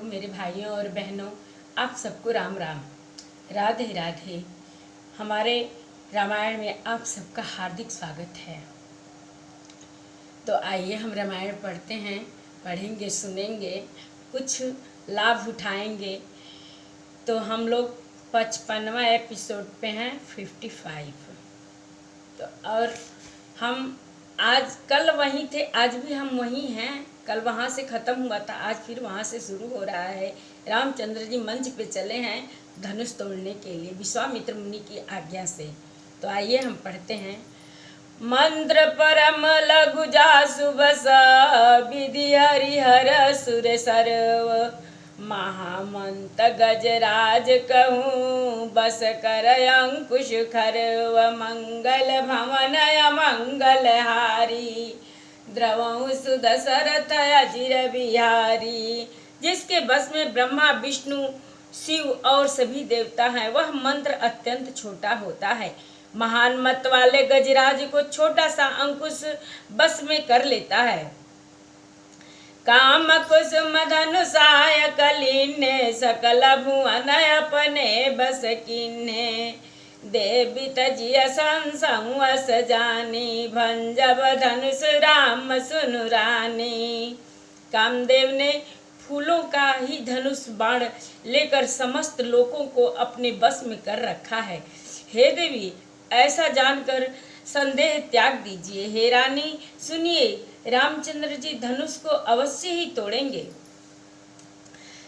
मेरे भाइयों और बहनों, आप सबको राम राम, राधे राधे। हमारे रामायण में आप सबका हार्दिक स्वागत है। तो आइए हम रामायण पढ़ते हैं, पढ़ेंगे, सुनेंगे, कुछ लाभ उठाएंगे। तो हम लोग 55वां एपिसोड पे हैं, 55। तो और हम आज कल वहीं थे, आज भी हम वहीं हैं। कल वहाँ से ख़त्म हुआ था, आज फिर वहाँ से शुरू हो रहा है। रामचंद्र जी मंच पे चले हैं धनुष तोड़ने के लिए विश्वामित्र मुनि की आज्ञा से। तो आइए हम पढ़ते हैं। मंत्र परम लघु जासु बस, विधि हरिहर सुर सर्व। महामंत गजराज कहूँ, बस कर अंकुश खरव। मंगल भवन मंगल हारी, द्रवहु सुदशरथ अजिर बिहारी। जिसके बस में ब्रह्मा, विष्णु, शिव और सभी देवता हैं, वह मंत्र अत्यंत छोटा होता है। महान मत वाले गजराज को छोटा सा अंकुश बस में कर लेता है। काम कुसुम धनुषाय कलीने, सकल भुवन अपने बस कीन्हे। देवी तजिय संसंवस जानी, भंजब धनुष राम सुनु रानी। कामदेव ने फूलों का ही धनुष बाण लेकर समस्त लोगों को अपने बस में कर रखा है। हे देवी, ऐसा जानकर संदेह त्याग दीजिए। हे रानी, सुनिए, रामचंद्र जी धनुष को अवश्य ही तोड़ेंगे।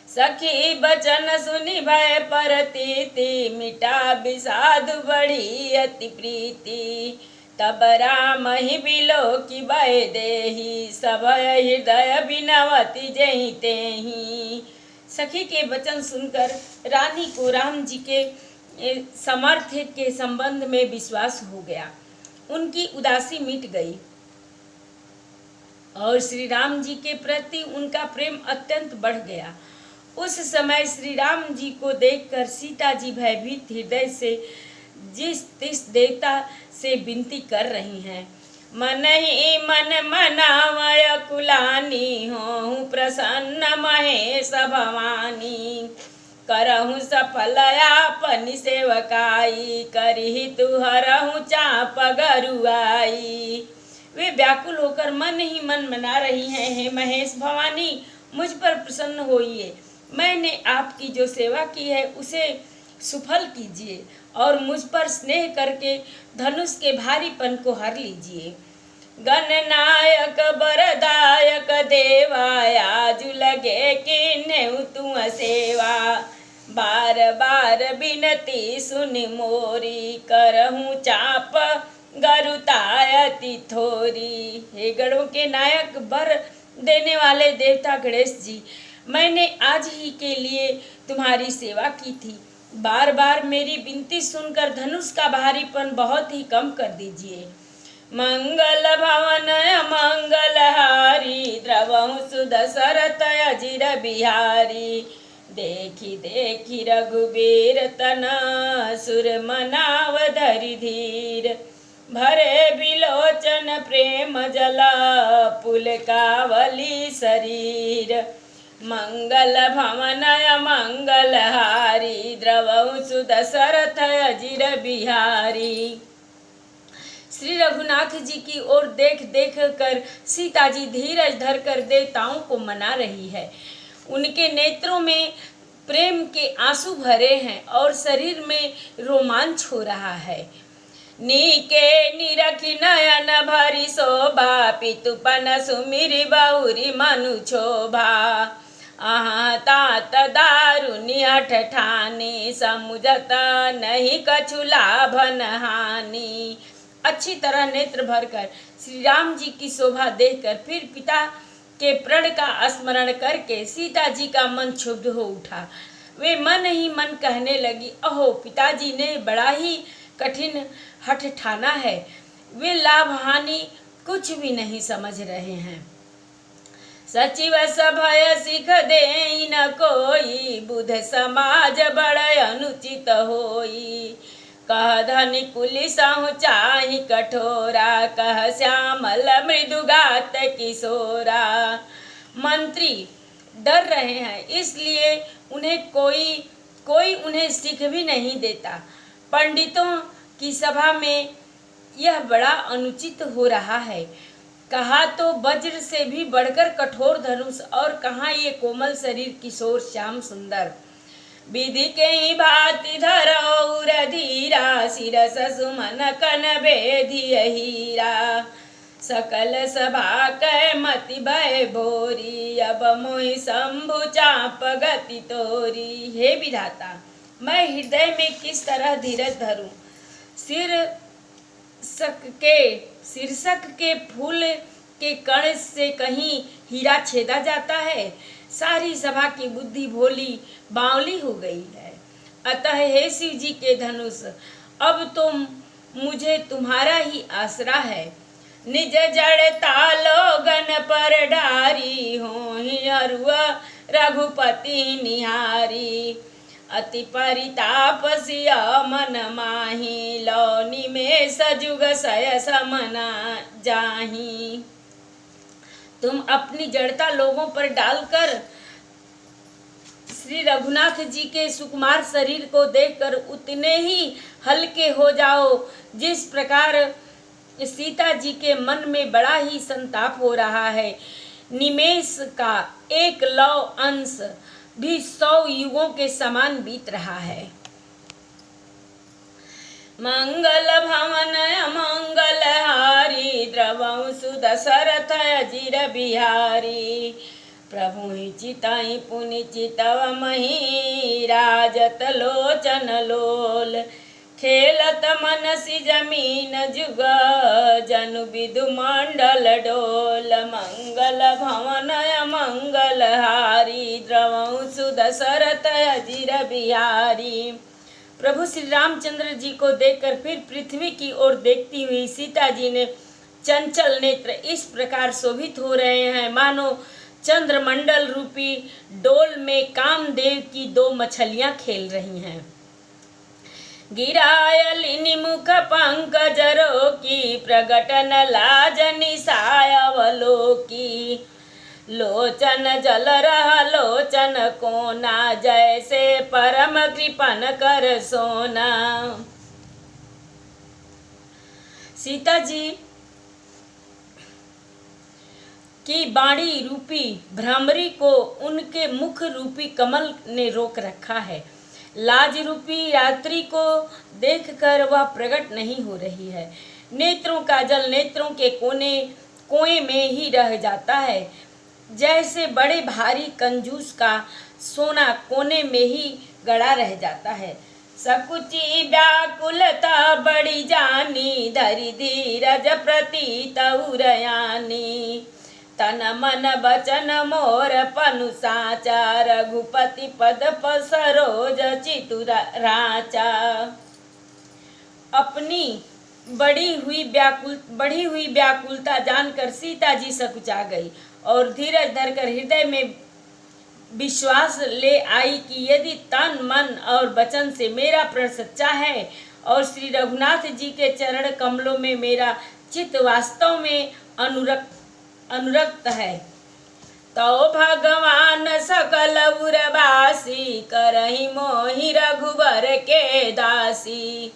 सखी बचन सुनि भय परतीति, मिटा विषाद बढ़ी अति प्रीति। तब राम ही बिलो की भय देही, सभय हृदय बिनवती जही तेही। सखी के वचन सुनकर रानी को राम जी के सामर्थ्य के संबंध में विश्वास हो गया। उनकी उदासी मिट गई और श्री राम जी के प्रति उनका प्रेम अत्यंत बढ़ गया। उस समय श्री राम जी को देखकर सीता जी भयभीत हृदय से जिस तिस देवता से विनती कर रही हैं। मन ही मन मनावय कुलानी, हों प्रसन्न महेश भवानी। करहु सफल आपनि सेवकाई, करही तुहरहु चाप गरुआई। वे व्याकुल होकर मन ही मन मना रही हैं, हे महेश भवानी, मुझ पर प्रसन्न होइए। मैंने आपकी जो सेवा की है उसे सुफल कीजिए और मुझ पर स्नेह करके धनुष के भारीपन को हर लीजिए। गणनायक बरदायक देवा, आजु लगे किन्हेउ तुम सेवा। बार बार बिनती सुनि मोरी, करहूँ चाप गरुतायति थोरी। हे गणों के नायक, बर देने वाले देवता गणेश जी, मैंने आज ही के लिए तुम्हारी सेवा की थी। बार बार मेरी विनती सुनकर धनुष का भारीपन बहुत ही कम कर दीजिए। मंगल भवन मंगल हारी, द्रवहु सुदशरथ अजिर बिहारी। देखी देखी रघुबीर तना, सुर मनाव धरि धीर। भरे बिलोचन प्रेम जला, पुलकावली शरीर। मंगल भवन मंगल हारी, द्रवहु सुदशरथ अजिर बिहारी। श्री रघुनाथ जी की ओर देख देख कर सीता जी धीरज धरकर देवताओं को मना रही है। उनके नेत्रों में प्रेम के आंसू भरे हैं और शरीर में रोमांच हो रहा है। नीके निरखी नयन भरी शोभा, पितुपन सुमिरि बहुरी मनु क्षोभा। आहा तात दारुनि हठ ठानी, समुझत नहीं कछु लाभन हानि। अच्छी तरह नेत्र भरकर श्री राम जी की शोभा देखकर फिर पिता के प्रण का स्मरण करके सीता जी का मन क्षुब्ध हो उठा। वे मन ही मन कहने लगी, अहो, पिताजी ने बड़ा ही कठिन हठ ठाना है। वे लाभ हानि कुछ भी नहीं समझ रहे हैं। सचिव सभय सिख देई न कोई, बुध समाज बड़ अनुचित होई। कह धनि कुलिसहु चाहि कठोरा, कह श्यामल मृदुगात किशोरा। मंत्री, डर रहे हैं, इसलिए उन्हें कोई उन्हें सीख भी नहीं देता। पंडितों की सभा में यह बड़ा अनुचित हो रहा है। कहा तो वज्र से भी बढ़कर कठोर धनुष, और कहाँ ये कोमल शरीर किशोर श्याम सुंदर। विधि के ही भांति धरौर धीरा, शिरस सुमन कन बेधिय हीरा। सकल सभा कै मति भय भोरी, अब मोहि शंभु चाप गति तोरी। हे विधाता, मैं हृदय में किस तरह धीरज धरूं। शीर्षक के फूल के कण से कहीं हीरा छेदा जाता है। सारी सभा की बुद्धि भोली बावली हो गई है। अतः हे शिव जी के धनुष, अब तो मुझे तुम्हारा ही आसरा है। निज जड़ता लोगन पर डारी, हो ही हरुआ रघुपति निहारी। अति परिताप सिया मन माही, लौनी में सजुग सय समना जाही। तुम अपनी जड़ता लोगों पर डालकर श्री रघुनाथ जी के सुकुमार शरीर को देखकर उतने ही हल्के हो जाओ जिस प्रकार सीता जी के मन में बड़ा ही संताप हो रहा है। निमेष का एक लौ अंश भी 100 युगों के समान बीत रहा है। मंगल भवन मंगल हारी, द्रवं सुदशरथ अजिर बिहारी। प्रभु ही चिताई पुनि चितव मही, राजत लोचन लोल। खेलत मनसी जमीन जुग, जनु विदु मंडल डोल। मंगल भवन मंगल हारी, द्रवं सुदशरथ अजिर बिहारी। प्रभु श्री रामचंद्र जी को देखकर फिर पृथ्वी की ओर देखती हुई सीता जी ने चंचल नेत्र इस प्रकार शोभित हो रहे हैं, मानो चंद्रमंडल रूपी डोल में कामदेव की 2 मछलियां खेल रही हैं। गिरायलिनी मुख पंकज रोकी, प्रगटन लाज निसाय अवलोकी। लोचन जल रहा लोचन कोना, जैसे परम कृपन कर सोना। सीता जी की बाणी रूपी भ्रामरी को उनके मुख रूपी कमल ने रोक रखा है। लाज रूपी रात्रि को देखकर वह प्रकट नहीं हो रही है। नेत्रों का जल नेत्रों के कोने में ही रह जाता है, जैसे बड़े भारी कंजूस का सोना कोने में ही गड़ा रह जाता है। सकुची व्याकुलता बड़ी जानी, धरि धीरज प्रतीत उरयानी। तन मन बचन मोर पनु साचा, रघुपति पद सरोज चितुर राचा। अपनी बढ़ी हुई व्याकुलता जानकर सीता जी सकुचा गई और धीरज धरकर हृदय में विश्वास ले आई कि यदि तन मन और वचन से मेरा प्रण सच्चा है और श्री रघुनाथ जी के चरण कमलों में मेरा चित्त वास्तव में अनुरक्त है, तो भगवान सकल उरवासी, करहि मोहि रघुबर के दासी।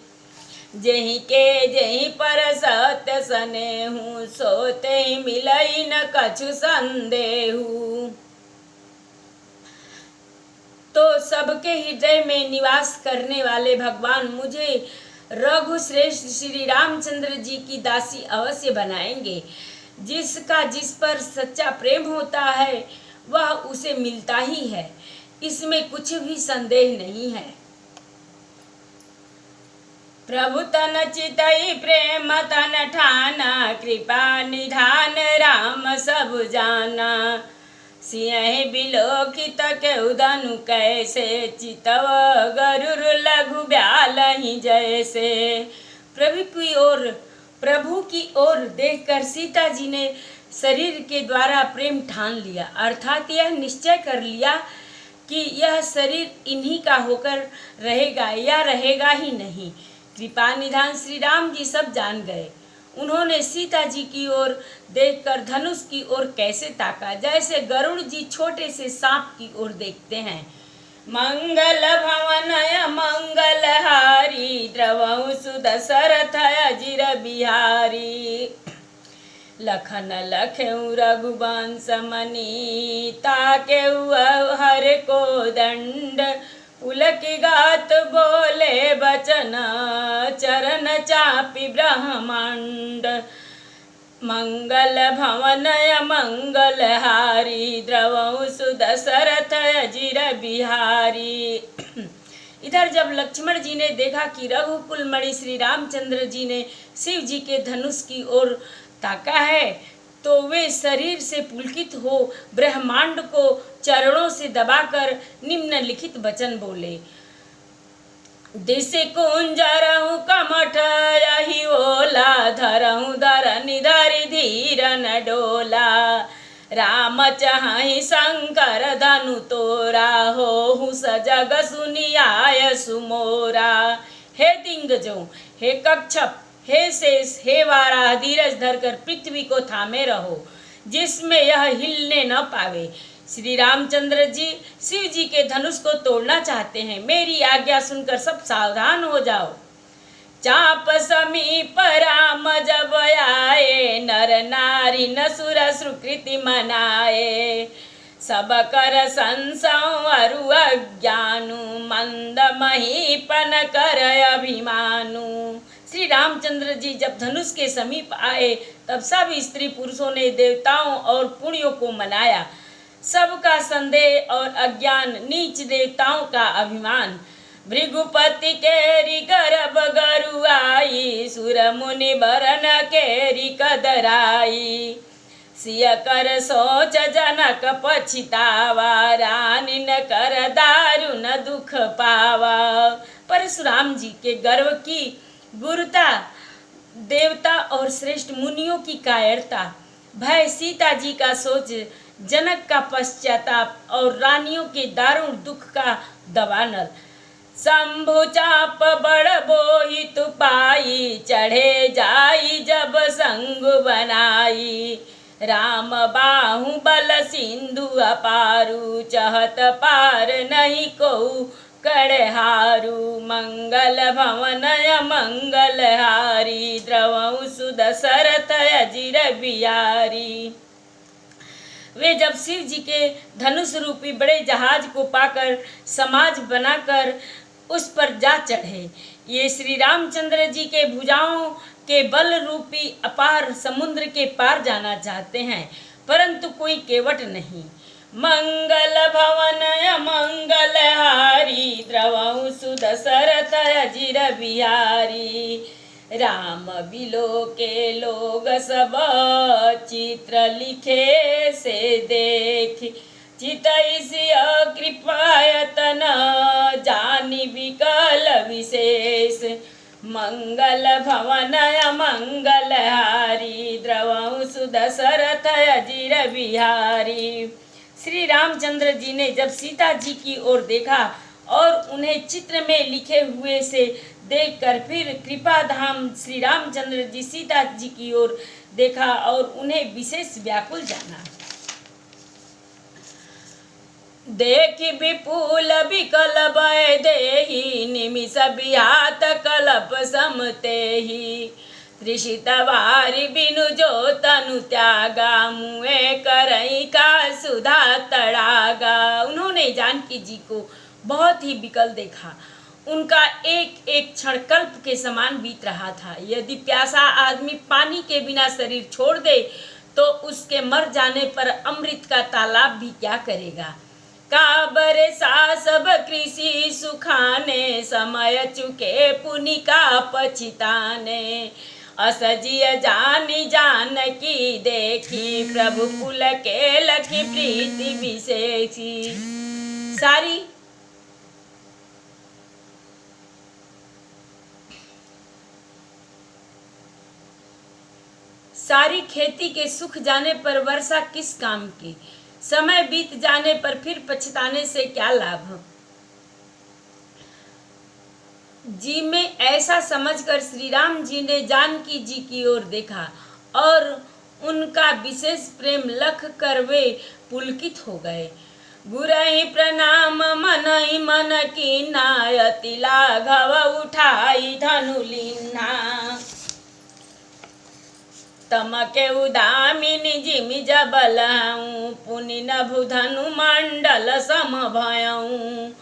जेहि पर सत्य सनेहु, सोते मिलई न कछु संदेहु। तो सबके हृदय में निवास करने वाले भगवान मुझे रघुश्रेष्ठ श्री रामचंद्र जी की दासी अवश्य बनाएंगे। जिसका जिस पर सच्चा प्रेम होता है वह उसे मिलता ही है, इसमें कुछ भी संदेह नहीं है। प्रभु तन चितई प्रेम तन ठाना, कृपा निधान राम सब जाना। सिंह बिलोकित केहु धनु कैसे, चितव गरुर लघु ब्यालहि जैसे। प्रभु की ओर देखकर सीता जी ने शरीर के द्वारा प्रेम ठान लिया, अर्थात यह निश्चय कर लिया कि यह शरीर इन्हीं का होकर रहेगा या रहेगा ही नहीं। कृपा निधान श्री राम जी सब जान गए। उन्होंने सीता जी की ओर देखकर धनुष की ओर कैसे ताका, जैसे गरुड़ जी छोटे से सांप की ओर देखते हैं। मंगल भवनय मंगलहारी द्रवहु सुदशरथ अजिर बिहारी। लखन लखेऊ रघुवंश मणि ताकेऊ हर को दंड। पुलकी गात बोले बचन चरण चापी ब्रह्मांड। मंगल भवनय मंगलहारी द्रवहु सुदशरथ अजिर बिहारी। इधर जब लक्ष्मण जी ने देखा कि रघुकुल मणि श्री रामचंद्र जी ने शिव जी के धनुष की ओर ताका है, तो वे शरीर से पुलकित हो ब्रह्मांड को चरणों से दबाकर निम्नलिखित वचन बोले। दिशि कुंजरहु कमठ यही ओला धरहु धरनि धरि धीरन डोला। राम चाहि शंकर धनु तोरा हो सजग सुनियाय सुमोरा। हे दिग्गजों, हे कच्छप, हे शेष, हे वाराह, धीरज धरकर पृथ्वी को थामे रहो जिसमें यह हिलने न पावे। श्री रामचंद्र जी शिव जी के धनुष को तोड़ना चाहते हैं, मेरी आज्ञा सुनकर सब सावधान हो जाओ। चाप समीप राम जब आए नर नारी न सुर सुकृति मनाए। सब कर संसंवरु अज्ञानु मंद महीपन कर अभिमानु। श्री रामचंद्र जी जब धनुष के समीप आए तब सब स्त्री पुरुषों ने देवताओं और पुण्यों को मनाया। सबका संदेह और अज्ञान, नीच देवताओं का अभिमान। भृगुपति केरी गर्भ गरुआई सुर मुनि बरन केरी कदराई। सिय कर सोच जनक पछितावा रानी न कर दारुण दुख पावा। परशुराम जी के गर्व की गुरुता, देवता और श्रेष्ठ मुनियों की कायरता, भय, सीता जी का सोच, जनक का पश्चाताप और रानियों के दारुण दुख का दबानल। शंभु चाप बड़ बोहित पाई चढ़े जाई जब संग बनाई। राम बाहु बल सिंधु अपारू चहत पार नहीं को कड़हारू। मंगल भवनय मंगलहारी द्रवहु सुदशरथ अजिर बिहारी। वे जब शिव जी के धनुष रूपी बड़े जहाज को पाकर समाज बनाकर उस पर जा चढ़े। ये श्री रामचंद्र जी के भुजाओं के बल रूपी अपार समुद्र के पार जाना चाहते हैं, परंतु कोई केवट नहीं। मंगल भवनय मंगलहारी द्रवहु सुदशरथ अजिर बिहारी। राम बिलो के लोग सब चित्र लिखे से देख। चितैसी कृपायतन जानी विकल विशेष। मंगल भवनय मंगलहारी द्रवहु सुदशरथ अजिर बिहारी। श्री रामचंद्र जी ने जब सीता जी की ओर देखा और उन्हें चित्र में लिखे हुए से देखकर फिर कृपा धाम श्री रामचंद्र जी सीता जी की ओर देखा और उन्हें विशेष व्याकुल जाना। देखि विपुल विकल भय देहि निमिष बिहात कलप समतेहि। त्रिषित वारि बिनु जो तनु त्यागा मुए करई का सुधा तड़ागा। उन्होंने जानकी जी को बहुत ही विकल देखा। उनका एक एक क्षण कल्प के समान बीत रहा था। यदि प्यासा आदमी पानी के बिना शरीर छोड़ दे तो उसके मर जाने पर अमृत का तालाब भी क्या करेगा। काबर सा सब कृषि सुखाने समय चुके पुनि का पछिताने। असजिय जानी जानकी देखी प्रभु कुल के लखी प्रीति विशेषी। सारी खेती के सुख जाने पर वर्षा किस काम की। समय बीत जाने पर फिर पछताने से क्या लाभ। जी में ऐसा समझकर श्री राम जी ने जानकी जी की ओर देखा और उनका विशेष प्रेम लख कर वे पुलकित हो गए। गुरहि प्रणाम मनहि मन कीन्हा, अति लाघव उठाई धनु लीन्हा। तमके उदामिनी जिमि जबलहूँ, पुनि नभु धनु मंडल सम भयऊँ।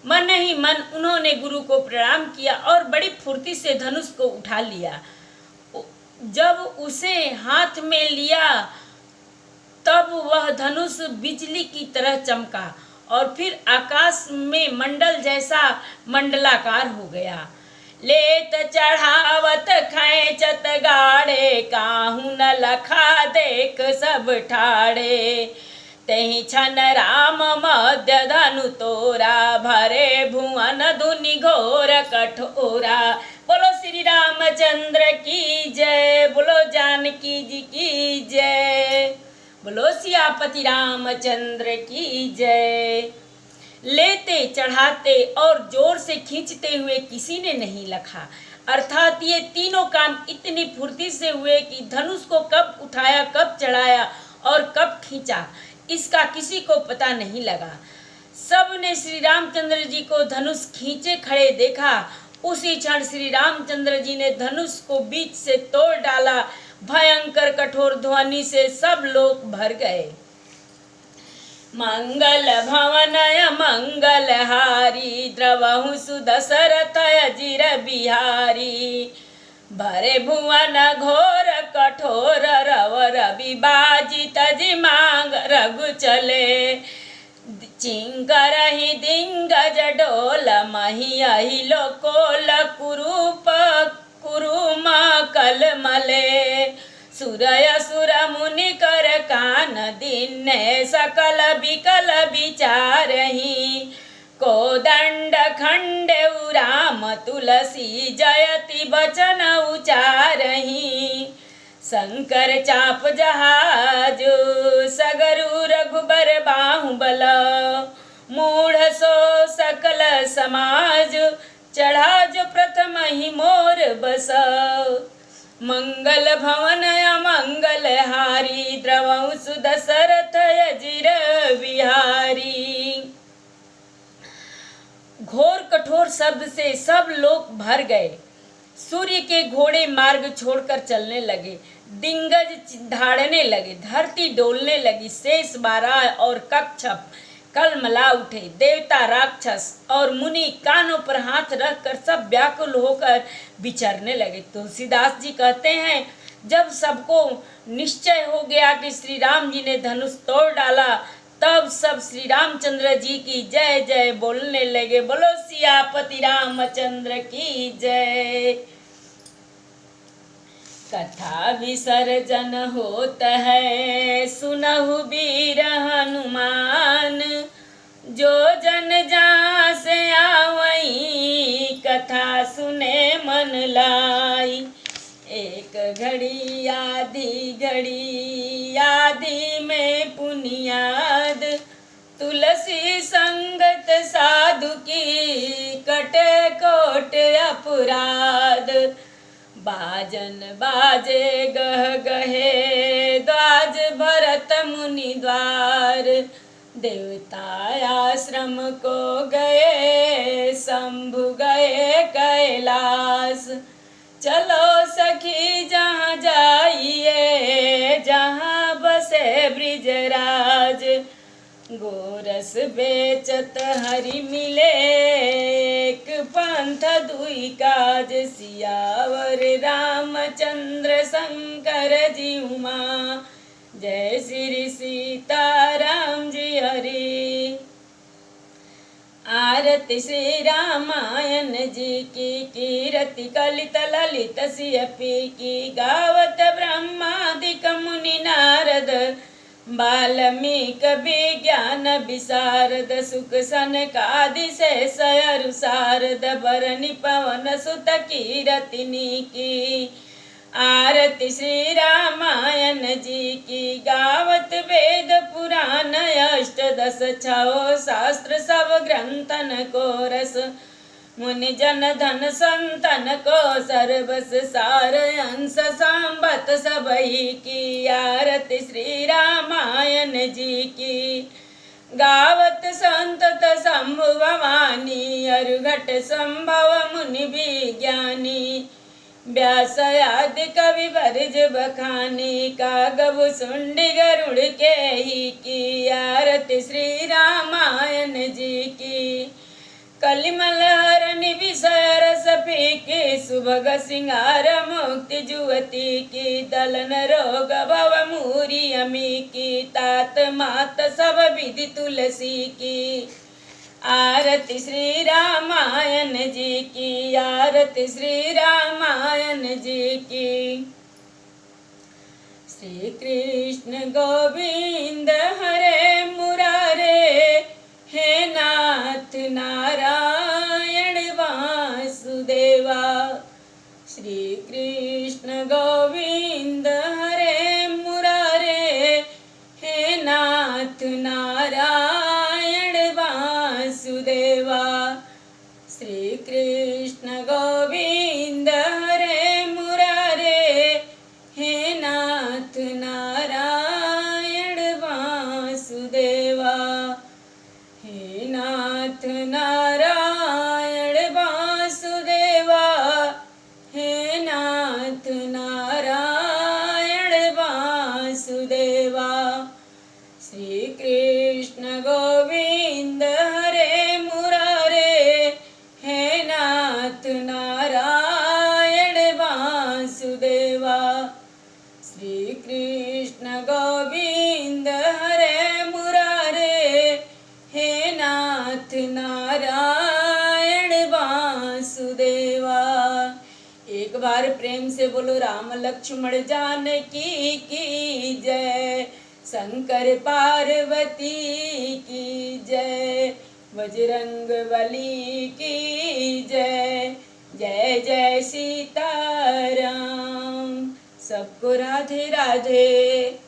मन ही मन उन्होंने गुरु को प्रणाम किया और बड़ी फुर्ती से धनुष को उठा लिया। जब उसे हाथ में लिया तब वह धनुष बिजली की तरह चमका और फिर आकाश में मंडल जैसा मंडलाकार हो गया। लेत चढ़ावत खैचत गाड़े, काहू न लखा देख सब ठाड़े। तही छन राम मध्य धनु तोरा, भरे भुवन धुनि घोर कठोरा। बोलो श्री रामचंद्र की जय, बोलो जानकी जी की जय, बोलो सियापति रामचंद्र की जय। लेते चढ़ाते और जोर से खींचते हुए किसी ने नहीं लखा, अर्थात ये तीनों काम इतनी फुर्ती से हुए कि धनुष को कब उठाया, कब चढ़ाया और कब खींचा, इसका किसी को पता नहीं लगा। सब ने श्री रामचंद्र जी को धनुष खींचे खड़े देखा। उसी क्षण श्री रामचंद्र जी ने धनुष को बीच से तोड़ डाला। भयंकर कठोर ध्वनि से सब लोग भर गए। मंगल भवनय मंगल हारी, द्रवहु सुदशरथ अजिर बिहारी। भरे भुवन घोर कठोर, रव रवि बाजी तजि मांग रघु चले। चिंगरहि दिंगज डोल, मही अहिलो कोल कुरूप कुरुम कल मले। सुरय सुर मुनि कर कान दीन्हे, सकल बिकल विचारहि। कोदंड खंडे राम तुलसी, जयति बचन उचारहि। शंकर चाप जहाज, सगरु रघुबर बाहुबल। मूढ़ सो सकल समाज, चढ़ा जो प्रथम ही मोर बस। मंगल भवन अमंगल हारी, द्रवहु सुदशरथ अजिर बिहारी। घोर कठोर शब्द से सब लोग भर गए। सूर्य के घोड़े मार्ग छोड़कर चलने लगे, दिग्गज धाड़ने लगे, धरती डोलने लगी, शेष बाराह और कच्छप कलमला उठे। देवता, राक्षस और मुनि कानों पर हाथ रखकर सब व्याकुल होकर विचरने लगे। तुलसीदास जी कहते हैं, जब सबको निश्चय हो गया कि श्री राम जी ने धनुष तोड़ डाला, तब सब श्री रामचंद्र जी की जय जय बोलने लगे। बोलो सियापति रामचंद्र की जय। कथा विसर्जन होत है, सुनहु वीर हनुमान। जो जन जहाँ से आवई, कथा सुने मन लाई। एक घड़ी आधी में पुनियाद, तुलसी संगत साधु की, कटे कोट अपराध। बाजन बाजे गह गहे, द्वाज भरत मुनि द्वार। देवता आश्रम को गए, शंभु गए कैलाश। चलो सखी जहाँ जाइए, जहाँ बसे ब्रिजराज। गोरस बेचत हरि मिले, एक पंथ दुई काज। सियावर रामचंद्र शंकर जी उमा, जय श्री सीताराम जी हरि। आरती श्री रामायण जी की, कीरति कलित ललित सियपी की। गावत ब्रह्मादिक मुनि नारद, वाल्मीकि विज्ञान विशारद। सुख सनकादि शेष अरु शारद, बरनि पवन सुत कीरतिनी की। आरती श्री रामायण जी की, गावत वेद पुराण अष्टदश। छो शास्त्र सब ग्रंथन को रस, मुनि जन धन संतन को सर्वस सार अंश संबत सबही की। आरती श्री रामायण जी की। गावत संतत शंभु भवानी अरुघट संभव मुनि विज्ञानी। व्यास आदि कवि बरज बखानी कागबु सुंडी गरुड़ के ही की। आरती श्री रामायण जी की। कलिमल हरनि विषय रस पीकी सुभग सिंगार मुक्ति जुवती की। दलन रोग भव मूरी अमी की तात मात सब विधि तुलसी की। आरती श्री रामायण जी की। आरती श्री रामायण जी की। श्री कृष्ण गोविंद हरे मुरारे हे नाथ नारायण वासुदेवा। श्री कृष्ण गोविंद हरे मुरारे हे नाथ नारायण वासुदेवा। श्री कृष्ण गोविंद हरे मुरारे हे नाथ नारायण वासुदेवा। हे नाथ नारायण वासुदेवा। हे नाथ नारायण वासुदेवा। श्री कृष्ण गोविंद हरे मुरारे हे नाथ नारायण वासुदेवा। श्री कृष्ण गोविंद हरे मुरारे हे नाथ नारायण वासुदेवा। एक बार प्रेम से बोलो राम लक्ष्मण जानकी की जय। शंकर पार्वती की जय। बजरंग बली की जय। जय जय सीताराम। सबको राधे राधे।